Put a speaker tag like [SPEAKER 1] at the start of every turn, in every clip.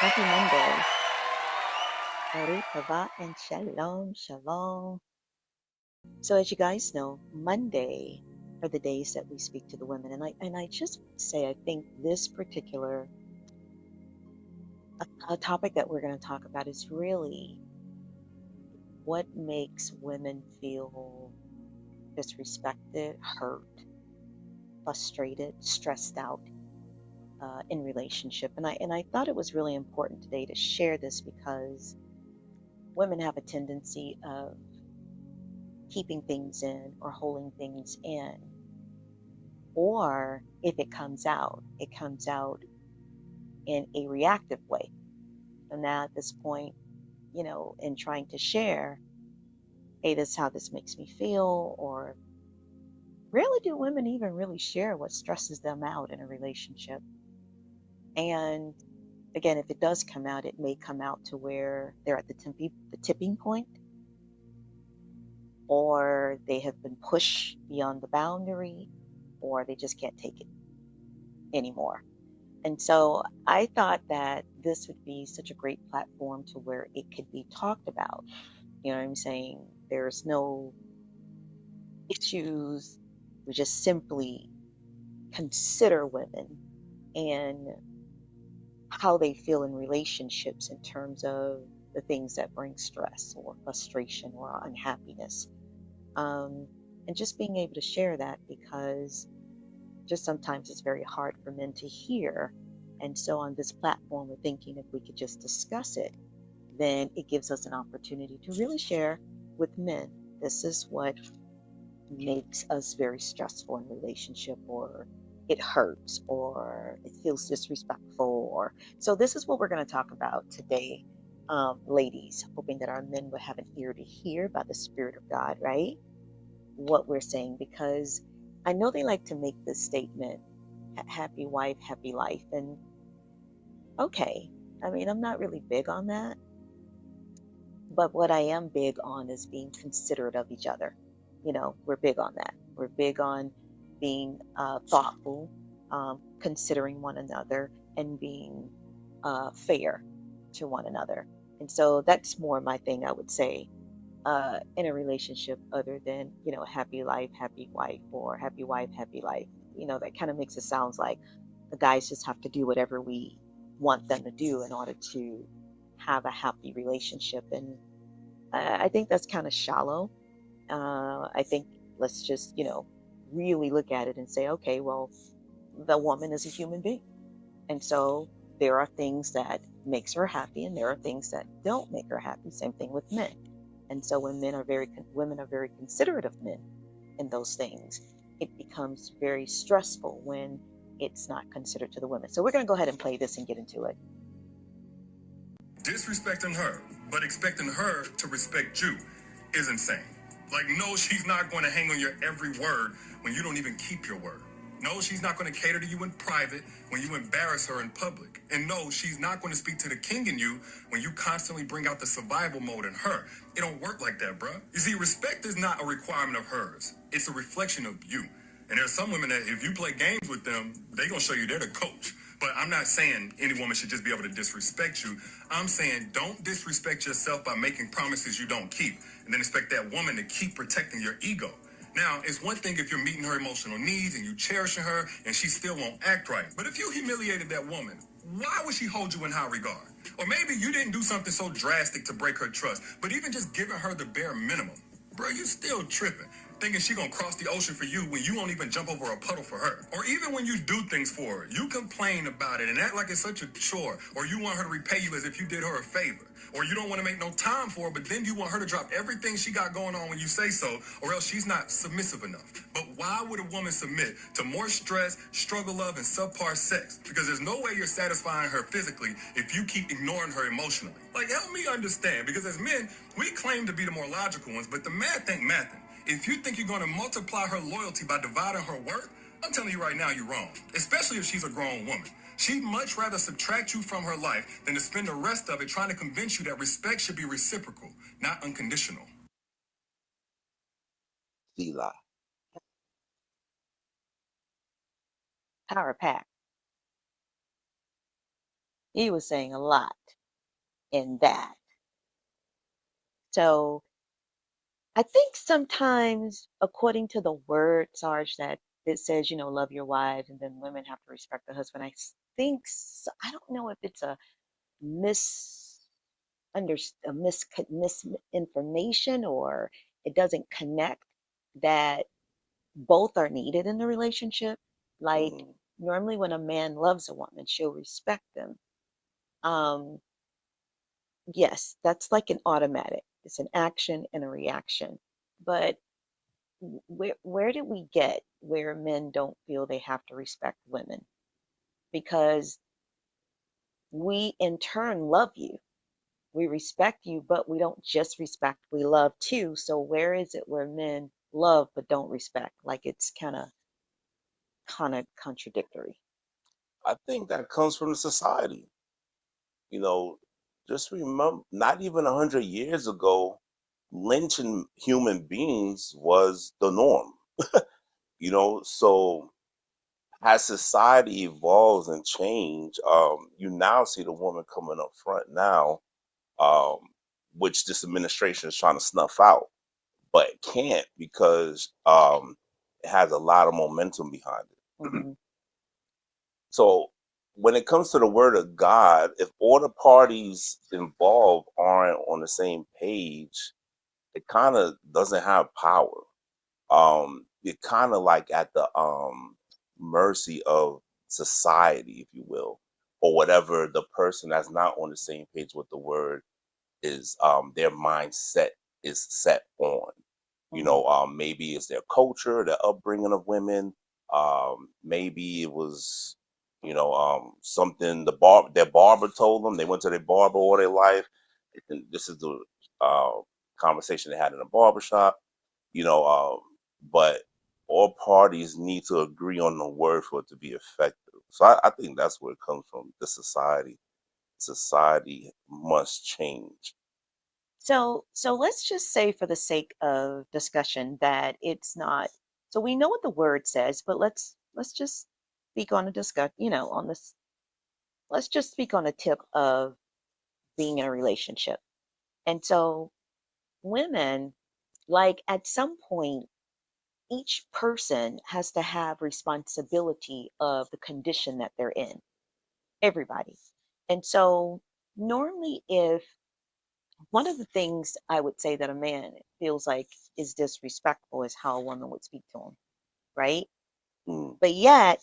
[SPEAKER 1] Happy Monday. Baruch haba and shalom, shalom. So as you guys know, Monday are the days that we speak to the women, and I just say I think this particular topic that we're going to talk about is really what makes women feel disrespected, hurt, frustrated, stressed out in relationship. And I thought it was really important today to share this because women have a tendency of keeping things in or holding things in. Or if it comes out in a reactive way. And now at this point, in trying to share, hey, this is how this makes me feel, or rarely do women even really share what stresses them out in a relationship. And again, if it does come out, it may come out to where they're at the tipping point, or they have been pushed beyond the boundary, or they just can't take it anymore. And so I thought that this would be such a great platform to where it could be talked about. You know what I'm saying? There's no issues. We just simply consider women and how they feel in relationships in terms of the things that bring stress or frustration or unhappiness. Um, and just being able to share that because just sometimes it's very hard for men to hear. And so on this platform, we're thinking if we could just discuss it, then it gives us an opportunity to really share with men. This is what makes us very stressful in relationship, or it hurts, or it feels disrespectful, or so this is what we're going to talk about today, ladies, hoping that our men will have an ear to hear by the Spirit of God, right? What we're saying, because I know they like to make this statement, happy wife, happy life. And okay, I mean, I'm not really big on that, but what I am big on is being considerate of each other. We're big on that. We're big on being thoughtful, considering one another, and being fair to one another. And so that's more my thing, I would say, in a relationship, other than, happy life, happy wife, or happy wife, happy life. That kind of makes it sound like the guys just have to do whatever we want them to do in order to have a happy relationship. And I think that's kind of shallow. I think let's just, really look at it and say, okay, well, the woman is a human being. And so there are things that makes her happy and there are things that don't make her happy. Same thing with men. And so when women are very considerate of men in those things, it becomes very stressful when it's not considered to the women. So we're going to go ahead and play this and get into it.
[SPEAKER 2] Disrespecting her, but expecting her to respect you is insane. Like, no, she's not going to hang on your every word when you don't even keep your word. No, she's not going to cater to you in private when you embarrass her in public. And no, she's not going to speak to the king in you when you constantly bring out the survival mode in her. It don't work like that, bruh. You see, respect is not a requirement of hers. It's a reflection of you. And there's some women that if you play games with them, they going to show you they're the coach. But I'm not saying any woman should just be able to disrespect you. I'm saying don't disrespect yourself by making promises you don't keep and then expect that woman to keep protecting your ego. Now, it's one thing if you're meeting her emotional needs and you cherishing her and she still won't act right. But if you humiliated that woman, why would she hold you in high regard? Or maybe you didn't do something so drastic to break her trust, but even just giving her the bare minimum. Bro, you still tripping, thinking she gonna cross the ocean for you when you won't even jump over a puddle for her. Or even when you do things for her, you complain about it and act like it's such a chore, or you want her to repay you as if you did her a favor. Or you don't want to make no time for her, but then you want her to drop everything she got going on when you say so, or else she's not submissive enough. But why would a woman submit to more stress, struggle love, and subpar sex? Because there's no way you're satisfying her physically if you keep ignoring her emotionally. Like, help me understand, because as men, we claim to be the more logical ones, but the math ain't mathing. If you think you're going to multiply her loyalty by dividing her worth, I'm telling you right now, you're wrong, especially if she's a grown woman. She'd much rather subtract you from her life than to spend the rest of it trying to convince you that respect should be reciprocal, not unconditional.
[SPEAKER 3] Selah.
[SPEAKER 1] Power pack. He was saying a lot in that. So I think sometimes, according to the word, Sarge, that it says, love your wives, and then women have to respect the husband. I don't know if it's a mis under misinformation, or it doesn't connect that both are needed in the relationship. Like,
[SPEAKER 2] Mm.
[SPEAKER 1] normally when a man loves a woman, she'll respect them. Um, yes, that's like an automatic. It's an action and a reaction. But where did we get where men don't feel they have to respect women? Because we in turn love you. We respect you, but we don't just respect, we love too. So where is it where men love but don't respect? Like, it's kind of contradictory.
[SPEAKER 2] I think that comes from the society. You know, just remember, not even 100 years ago, lynching human beings was the norm. So as society evolves and change, you now see the woman coming up front now, um, which this administration is trying to snuff out, but it can't because it has a lot of momentum behind it.
[SPEAKER 1] Hmm.
[SPEAKER 2] So when it comes to the word of God, if all the parties involved aren't on the same page, it kind of doesn't have power. You're kind of like at the mercy of society, if you will, or whatever the person that's not on the same page with the word is, their mindset is set on.
[SPEAKER 1] Hmm.
[SPEAKER 2] Maybe it's their culture, their upbringing of women. Maybe it was, something their barber told them. They went to their barber all their life. And this is the uh, conversation they had in a barber shop. You know, but all parties need to agree on the word for it to be effective. So I think that's where it comes from. The society. Society must change.
[SPEAKER 1] So let's just say, for the sake of discussion, that it's not. So we know what the word says, but let's just speak on a discuss, on this. Let's just speak on a tip of being in a relationship. And so, women, like, at some point, each person has to have responsibility of the condition that they're in. Everybody. And so, normally, if one of the things I would say that a man feels like is disrespectful is how a woman would speak to him, right?
[SPEAKER 2] Mm,
[SPEAKER 1] But yet,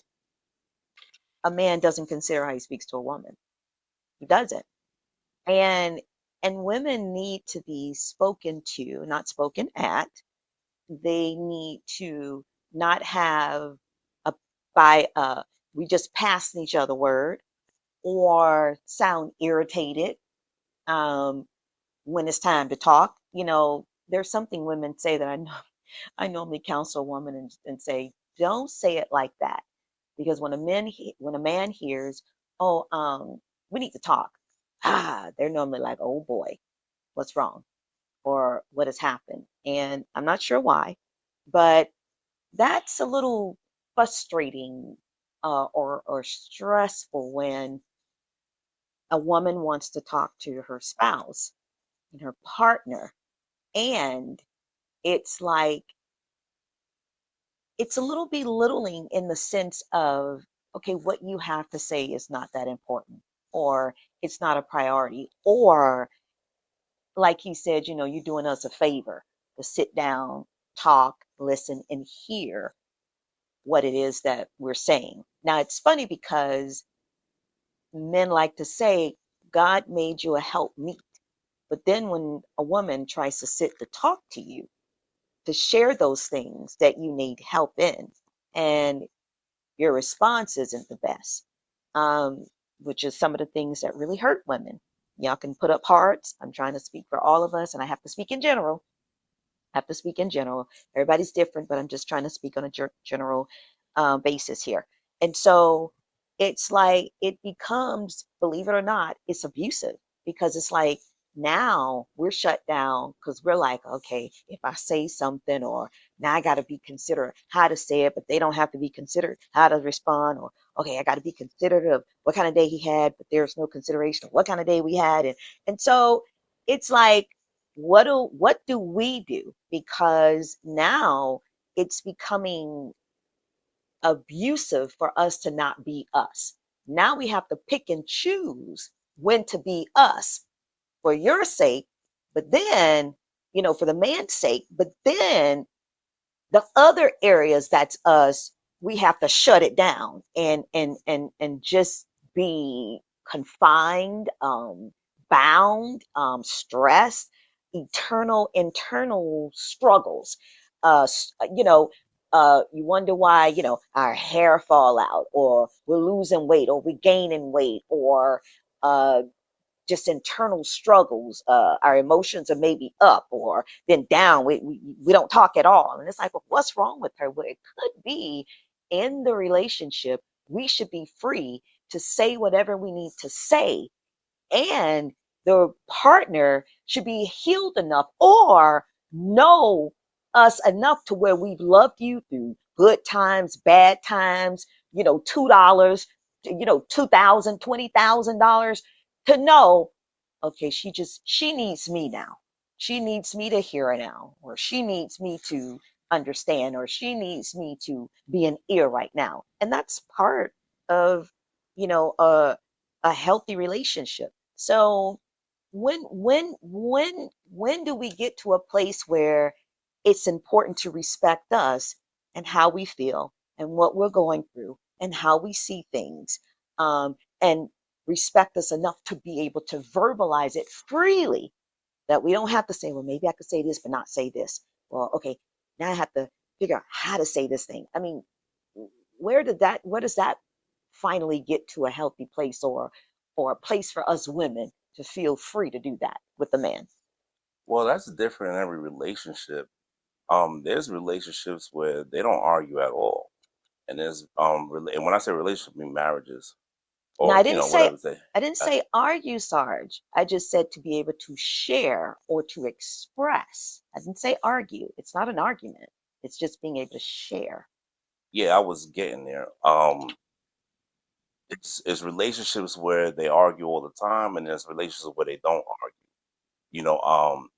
[SPEAKER 1] a man doesn't consider how he speaks to a woman. He doesn't. And women need to be spoken to, not spoken at. They need to not have a by we just passing each other word, or sound irritated um, when it's time to talk. There's something women say that I know I normally counsel a woman, and say, don't say it like that, because when a man hears, oh, we need to talk, they're normally like, oh boy, what's wrong, or what has happened, and I'm not sure why, but that's a little frustrating, or stressful, when a woman wants to talk to her spouse and her partner, and it's like, it's a little belittling, in the sense of, okay, what you have to say is not that important, or it's not a priority, or like he said, you're doing us a favor to sit down, talk, listen, and hear what it is that we're saying. Now, it's funny, because men like to say, God made you a help meet. But then when a woman tries to sit to talk to you, to share those things that you need help in, and your response isn't the best, um, which is some of the things that really hurt women. Y'all can put up hearts. I'm trying to speak for all of us, and I have to speak in general. I have to speak in general. Everybody's different, but I'm just trying to speak on a general basis here. And so it's like, it becomes, believe it or not, it's abusive, because it's like, Now we're shut down because we're like, okay, if I say something, or now I got to be considerate how to say it, but they don't have to be considered how to respond, or okay, I got to be considerate of what kind of day he had, but there's no consideration of what kind of day we had, and so it's like, what do we do? Because now it's becoming abusive for us to not be us. Now we have to pick and choose when to be us for your sake, but then, for the man's sake, but then the other areas that's us, we have to shut it down and just be confined, bound, stressed, eternal internal struggles. You wonder why, our hair fall out, or we're losing weight, or we're gaining weight, or just internal struggles. Our emotions are maybe up, or then down. We don't talk at all. And it's like, well, what's wrong with her? Well, it could be in the relationship. We should be free to say whatever we need to say, and the partner should be healed enough or know us enough to where we've loved you through good times, bad times, $2, 2,000, $20,000, to know, okay, she needs me now. She needs me to hear her now, or she needs me to understand, or she needs me to be an ear right now. And that's part of, you know, a, a healthy relationship. So when do we get to a place where it's important to respect us and how we feel and what we're going through and how we see things, and respect us enough to be able to verbalize it freely, that we don't have to say, well, maybe I could say this but not say this. Well, okay, now I have to figure out how to say this thing. I mean, where does that finally get to a healthy place, or a place for us women to feel free to do that with the man?
[SPEAKER 2] Well, that's different in every relationship. There's relationships where they don't argue at all, and and when I say relationship, I mean marriages
[SPEAKER 1] Now,
[SPEAKER 2] or whatever they.
[SPEAKER 1] I didn't
[SPEAKER 2] That's
[SPEAKER 1] say argue, Sarge. I just said to be able to share or to express. I didn't say argue. It's not an argument. It's just being able to share.
[SPEAKER 2] Yeah, I was getting there. It's relationships where they argue all the time, and there's relationships where they don't argue.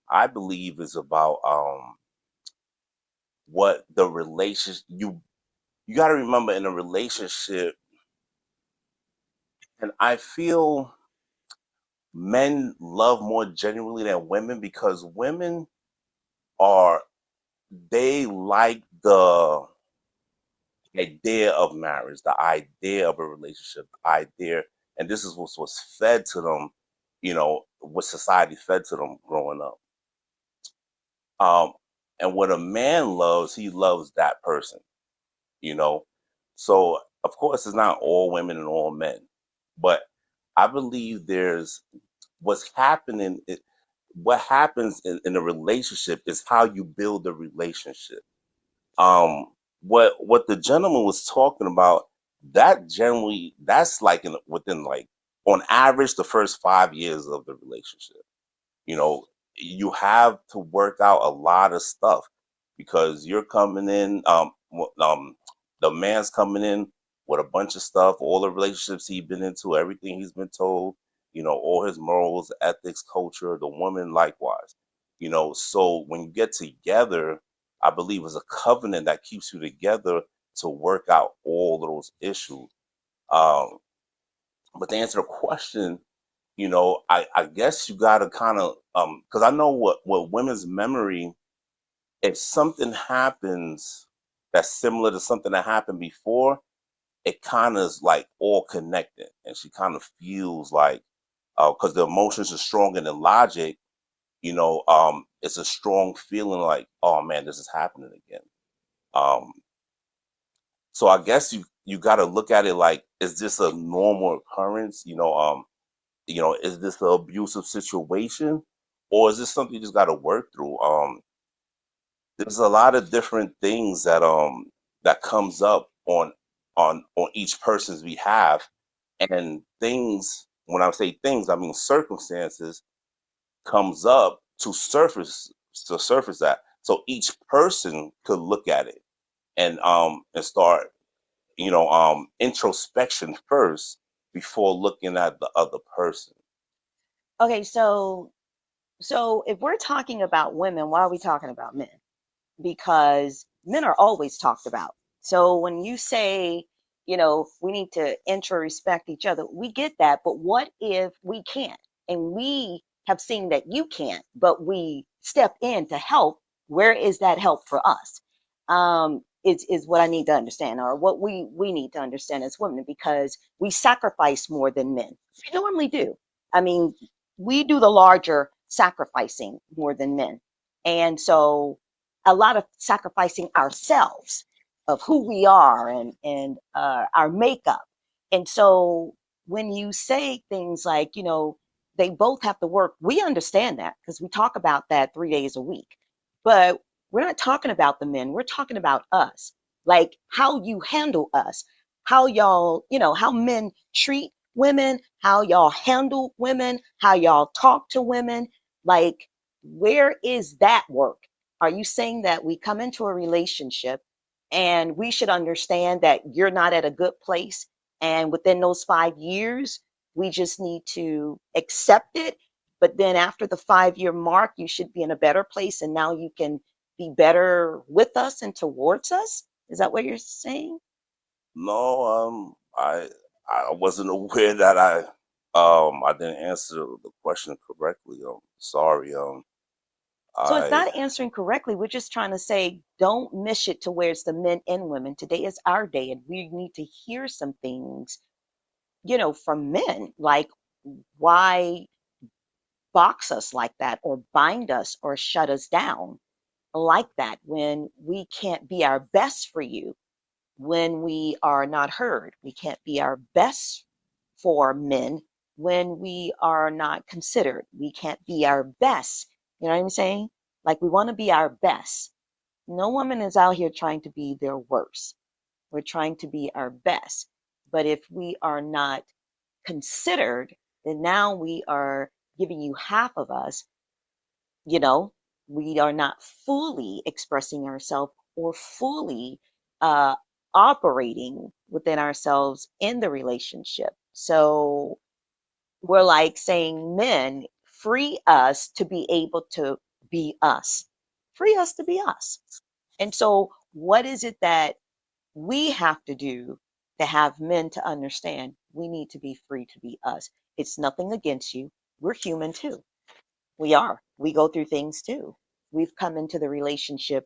[SPEAKER 2] I believe is about what the relationship you got to remember in a relationship, and I feel men love more genuinely than women because women are they like the idea of marriage, the idea of a relationship, the idea, and this is what was fed to them, what society fed to them growing up. Um, and what a man loves, he loves that person, you know. So of course, it's not all women and all men, but I believe there's what's happening. What happens in a relationship is how you build a relationship. What the gentleman was talking about, that generally that's like within like on average the first 5 years of the relationship. You know, you have to work out a lot of stuff because you're coming in, the man's coming in with a bunch of stuff, all the relationships he's been into, everything he's been told, all his morals, ethics, culture, the woman likewise. So when you get together, I believe it's a covenant that keeps you together to work out all those issues. Um, but to answer the question, I guess you gotta kind of because I know what women's memory, if something happens that's similar to something that happened before, it kind of is like all connected, and she kind of feels like because the emotions are stronger than logic, it's a strong feeling like, oh man, this is happening again. Um, so I guess you got to look at it like, is this a normal occurrence? Is this an abusive situation, or is this something you just got to work through? There's a lot of different things that comes up on each person's behalf, and things. When I say things, I mean circumstances comes up to surface that, so each person could look at it and start, introspection first before looking at the other person.
[SPEAKER 1] Okay, so if we're talking about women, why are we talking about men? Because men are always talked about. So when you say, we need to intro respect each other, we get that. But what if we can't? And we have seen that you can't, but we step in to help. Where is that help for us? Is what I need to understand, or what we need to understand as women, because we sacrifice more than men. We normally do. I mean, we do the larger sacrificing more than men. And so a lot of sacrificing ourselves of who we are and our makeup. And so when you say things like, they both have to work, we understand that because we talk about that 3 days a week. But we're not talking about the men, we're talking about us, like how you handle us, how y'all, how men treat women, how y'all handle women, how y'all talk to women. Like, where is that work? Are you saying that we come into a relationship and we should understand that you're not at a good place? And within those 5 years, we just need to accept it. But then after the 5 year mark, you should be in a better place. And now you can be better with us and towards us. Is that what you're saying?
[SPEAKER 2] No, I wasn't aware that I didn't answer the question correctly. Sorry.
[SPEAKER 1] So it's
[SPEAKER 2] I
[SPEAKER 1] not answering correctly. We're just trying to say, don't miss it to where it's the men and women. Today is our day, and we need to hear some things, from men. Like, why box us like that, or bind us, or shut us down like that when we can't be our best for you, when we are not heard? We can't be our best for men when we are not considered. We can't be our best. You know what I'm saying? Like, we want to be our best. No woman is out here trying to be their worst. We're trying to be our best. But if we are not considered, then now we are giving you half of us. you know we are not fully expressing ourselves, or fully uh operating within ourselves in the relationship. So we're like saying, men, free us to be able to be us. Free us to be us. And so what is it that we have to do to have men to understand we need to be free to be us? It's nothing against you. We're human too. We are. We go through things too. We've come into the relationship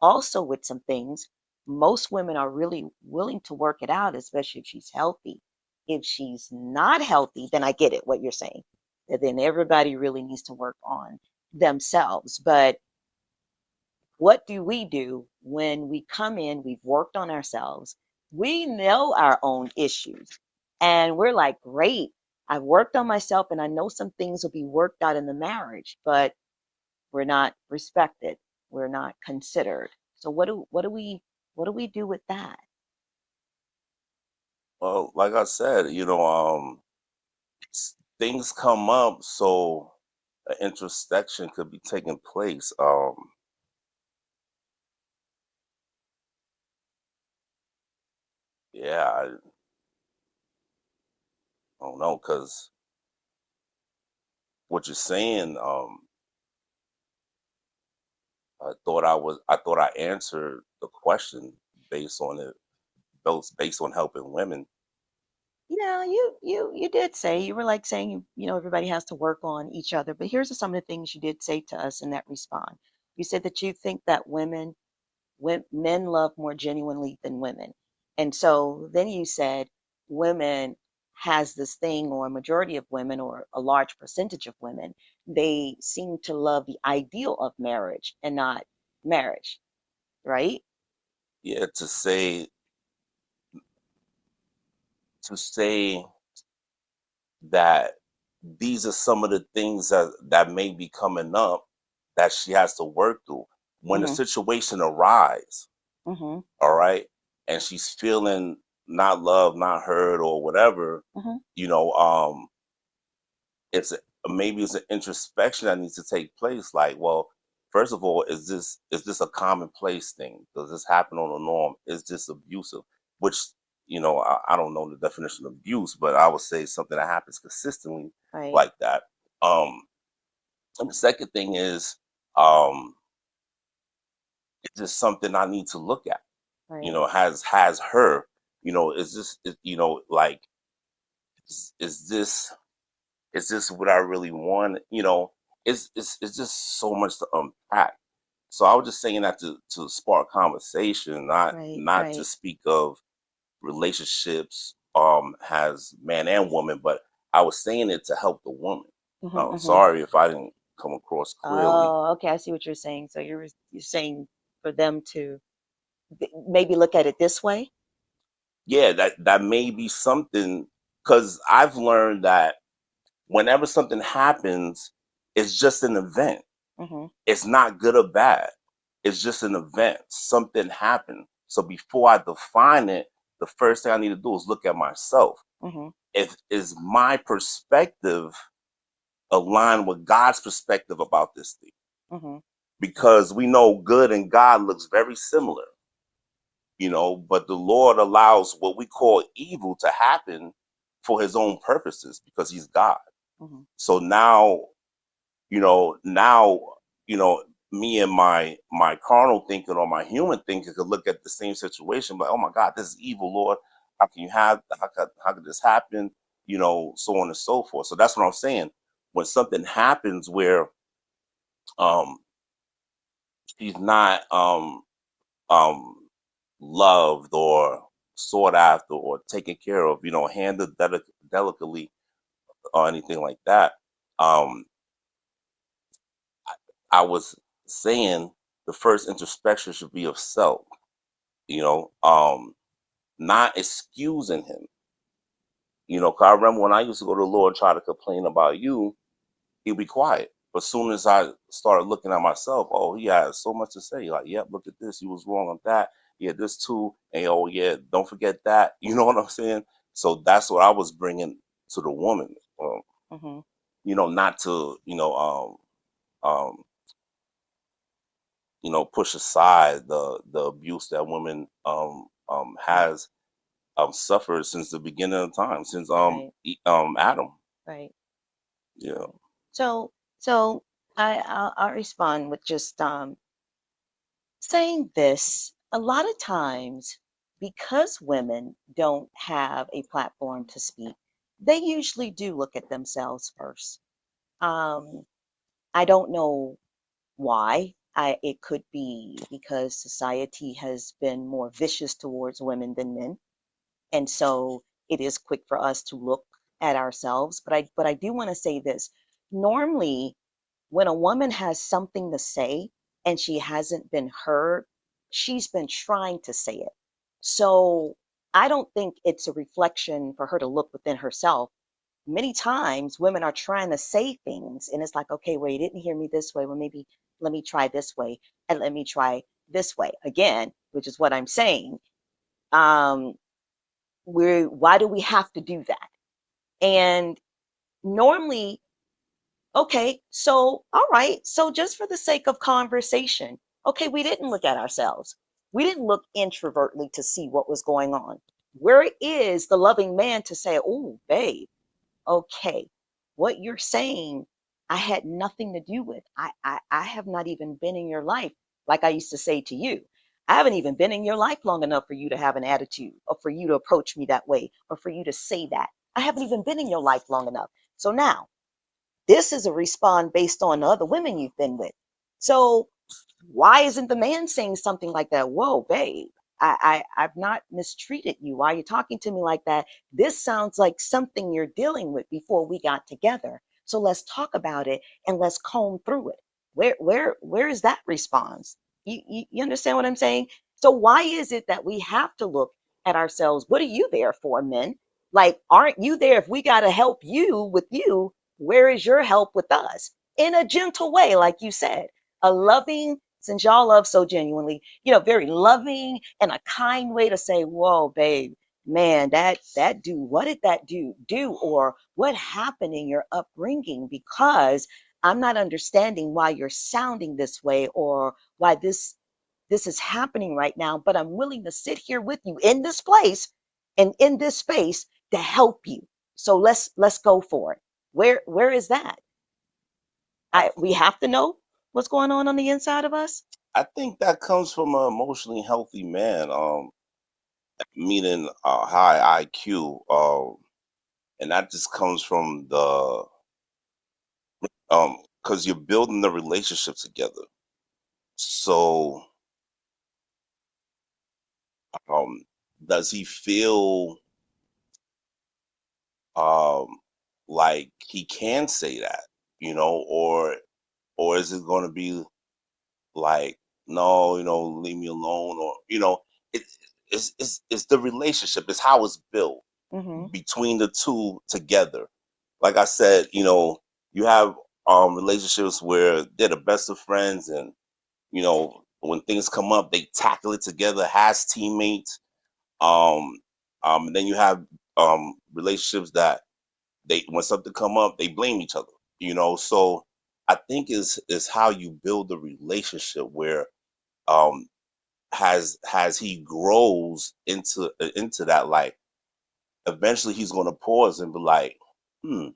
[SPEAKER 1] also with some things. Most women are really willing to work it out, especially if she's healthy. If she's not healthy, then I get it, what you're saying. That then everybody really needs to work on themselves. But what do we do when we come in, we've worked on ourselves, we know our own issues, and we're like, great, I've worked on myself and I know some things will be worked out in the marriage, but we're not respected, we're not considered. So what do we do with that?
[SPEAKER 2] well, like I said, things come up, so an introspection could be taking place. Yeah, I don't know, because what you're saying, I thought I answered the question based on it, based on helping women.
[SPEAKER 1] Yeah, you did say, you were like saying, everybody has to work on each other. But here's some of the things you did say to us in that response. You said that you think that men love more genuinely than women. And so then you said women has this thing, or a majority of women, or a large percentage of women, they seem to love the ideal of marriage and not marriage, right?
[SPEAKER 2] Yeah, to say that these are some of the things that may be coming up that she has to work through when the
[SPEAKER 1] Mm-hmm.
[SPEAKER 2] situation arises.
[SPEAKER 1] Mm-hmm.
[SPEAKER 2] All right, and she's feeling not loved, not heard, or whatever.
[SPEAKER 1] Mm-hmm.
[SPEAKER 2] You know, it's maybe it's an introspection that needs to take place. Like, well, first of all, is this a commonplace thing? Does this happen on a norm? Is this abusive? Which, I don't know the definition of abuse, but I would say something that happens consistently
[SPEAKER 1] Right,
[SPEAKER 2] like that. Um, and the second thing is, um, it's just something I need to look at.
[SPEAKER 1] right.
[SPEAKER 2] Has her, is this, like, is this what I really want? It's just so much to unpack. So I was just saying that to spark conversation, not
[SPEAKER 1] Right,
[SPEAKER 2] not to
[SPEAKER 1] right.
[SPEAKER 2] speak of relationships has man and woman, but I was saying it to help the woman.
[SPEAKER 1] Hmm.
[SPEAKER 2] Sorry if I didn't come across clearly.
[SPEAKER 1] Oh, okay. I see what you're saying. So you're saying for them to maybe look at it this way.
[SPEAKER 2] Yeah, that may be something, because I've learned that whenever something happens, it's just an event.
[SPEAKER 1] Hmm.
[SPEAKER 2] It's not good or bad. It's just an event. Something happened. So before I define it, the first thing I need to do is look at myself.
[SPEAKER 1] Hmm.
[SPEAKER 2] If is my perspective aligned with God's perspective about this thing?
[SPEAKER 1] Hmm.
[SPEAKER 2] Because we know good and God looks very similar, but the Lord allows what we call evil to happen for his own purposes because he's God.
[SPEAKER 1] Hmm.
[SPEAKER 2] So now, you know, me and my carnal thinking or my human thinking could look at the same situation, but oh my God, this is evil, Lord. How could this happen? So on and so forth. So that's what I'm saying. When something happens where um she's not um loved or sought after or taken care of, handled delicately or anything like that. Um, I was saying the first introspection should be of self, not excusing him. 'Cause I remember when I used to go to the Lord and try to complain about you, he'd be quiet. But as soon as I started looking at myself, oh, he has so much to say. Like, yep, look at this. You was wrong on that. Yeah, this too. And oh, yeah, don't forget that. You know what I'm saying? So that's what I was bringing to the woman.
[SPEAKER 1] Hmm.
[SPEAKER 2] Not to, um, push aside the abuse that women
[SPEAKER 1] Right,
[SPEAKER 2] has suffered since the beginning of time, since
[SPEAKER 1] right,
[SPEAKER 2] Adam.
[SPEAKER 1] right,
[SPEAKER 2] Yeah.
[SPEAKER 1] right. So I'll respond with just saying this. A lot of times, because women don't have a platform to speak, they usually do look at themselves first. Um, I don't know why. It could be because society has been more vicious towards women than men, and so it is quick for us to look at ourselves. But I do want to say this. Normally, when a woman has something to say and she hasn't been heard, she's been trying to say it. So I don't think it's a reflection for her to look within herself. Many times women are trying to say things and it's like, okay, well, you didn't hear me this way. Well, maybe let me try this way and let me try this way again, which is what I'm saying. Um, why do we have to do that? And normally, okay, so all right, so just for the sake of conversation, okay, we didn't look at ourselves. We didn't look introvertly to see what was going on. Where is the loving man to say, oh, babe, okay, what you're saying, I had nothing to do with. I have not even been in your life. Like I used to say to you, I haven't even been in your life long enough for you to have an attitude or for you to approach me that way or for you to say that. I haven't even been in your life long enough. So now this is a response based on the other women you've been with. So why isn't the man saying something like that? Whoa, babe, I've not mistreated you. Why are you talking to me like that? This sounds like something you're dealing with before we got together. So let's talk about it and let's comb through it. Where is that response? You understand what I'm saying? So why is it that we have to look at ourselves? What are you there for, men? Like, aren't you there if we got to help you with you? Where is your help with us? In a gentle way, like you said, a loving, since y'all love so genuinely, very loving and a kind way to say, whoa, babe, man, that do what did that do or what happened in your upbringing because I'm not understanding why you're sounding this way or why this is happening right now, but I'm willing to sit here with you in this place and in this space to help you. So let's go for it. Where is that?
[SPEAKER 2] I
[SPEAKER 1] I we have to know what's going on the inside of us.
[SPEAKER 2] I think that comes from an emotionally healthy man, meaning a high IQ, and that just comes from the because you're building the relationship together. So, um, does he feel um like he can say that, or is it going to be like, no, leave me alone, or it, it's the relationship, it's how it's built
[SPEAKER 1] Hmm.
[SPEAKER 2] between the two together. Like I said, you have relationships where they're the best of friends, and when things come up, they tackle it together as teammates. Um, and then you have relationships that they when something come up, they blame each other. So I think is how you build a relationship where um has he grows into that, like eventually he's going to pause and be like, hmm,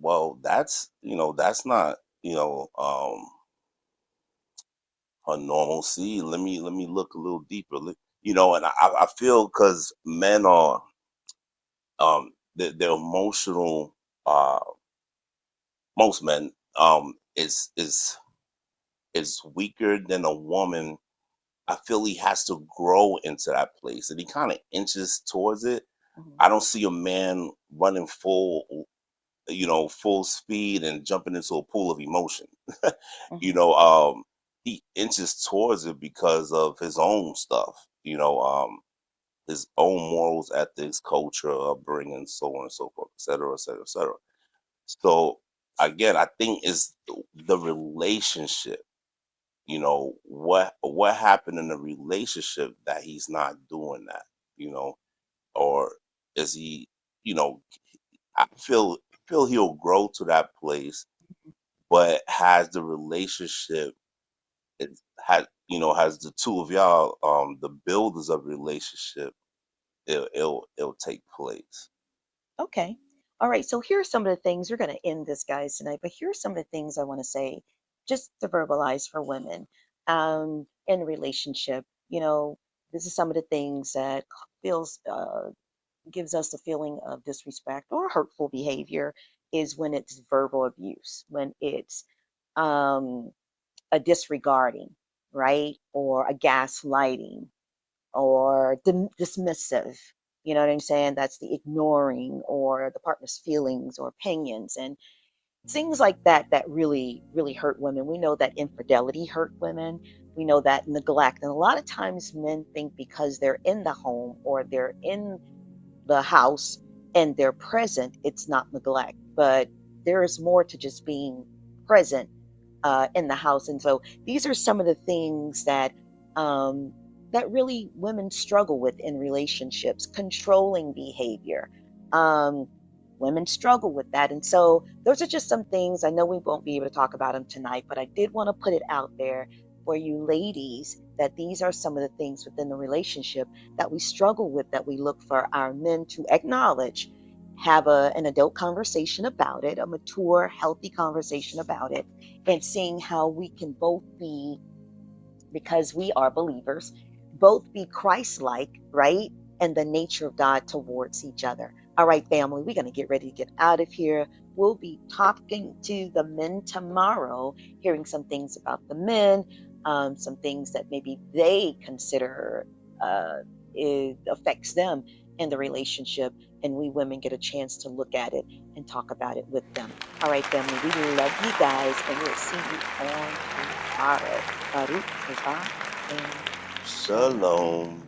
[SPEAKER 2] well, that's not a normalcy. Let me look a little deeper. And I feel because men are they're emotional. Most men is weaker than a woman. I feel he has to grow into that place, and he kind of inches towards it.
[SPEAKER 1] Hmm.
[SPEAKER 2] I don't see a man running full speed and jumping into a pool of emotion. you
[SPEAKER 1] Hmm.
[SPEAKER 2] know, um, he inches towards it because of his own stuff. His own morals, ethics, culture, upbringing, so on and so forth, et cetera, et cetera, et cetera. So again, I think it's the relationship. What happened in the relationship that he's not doing that. You know, or is he? You know, I feel he'll grow to that place, but has the relationship has the two of y'all the builders of relationship, it'll take place.
[SPEAKER 1] Okay. All right. So here are some of the things we're going to end this, guys, tonight. But here are some of the things I want to say, just to verbalize for women in a relationship. This is some of the things that feels gives us a feeling of disrespect or hurtful behavior is when it's verbal abuse, when it's um, a disregarding, right, or a gaslighting or dismissive. You know what I'm saying? That's the ignoring or the partner's feelings or opinions and things like that that really, really hurt women. We know that infidelity hurt women. We know that neglect. And a lot of times men think because they're in the home or they're in the house and they're present, it's not neglect. But there is more to just being present in the house. And so these are some of the things um, that really women struggle with in relationships. Controlling behavior. Um, Women struggle with that. And so those are just some things. I know we won't be able to talk about them tonight, but I did want to put it out there for you ladies that these are some of the things within the relationship that we struggle with, that we look for our men to acknowledge, have an adult conversation about it, a mature, healthy conversation about it, and seeing how we can both be, because we are believers, both be Christ like, right? And the nature of God towards each other. All right, family, we're going to get ready to get out of here. We'll be talking to the men tomorrow, hearing some things about the men, some things that maybe they consider uh, it affects them in the relationship. And we women get a chance to look at it and talk about it with them. All right, family, we love you guys, and we'll see you on tomorrow. Baruch Haba and Shalom.
[SPEAKER 2] Shalom.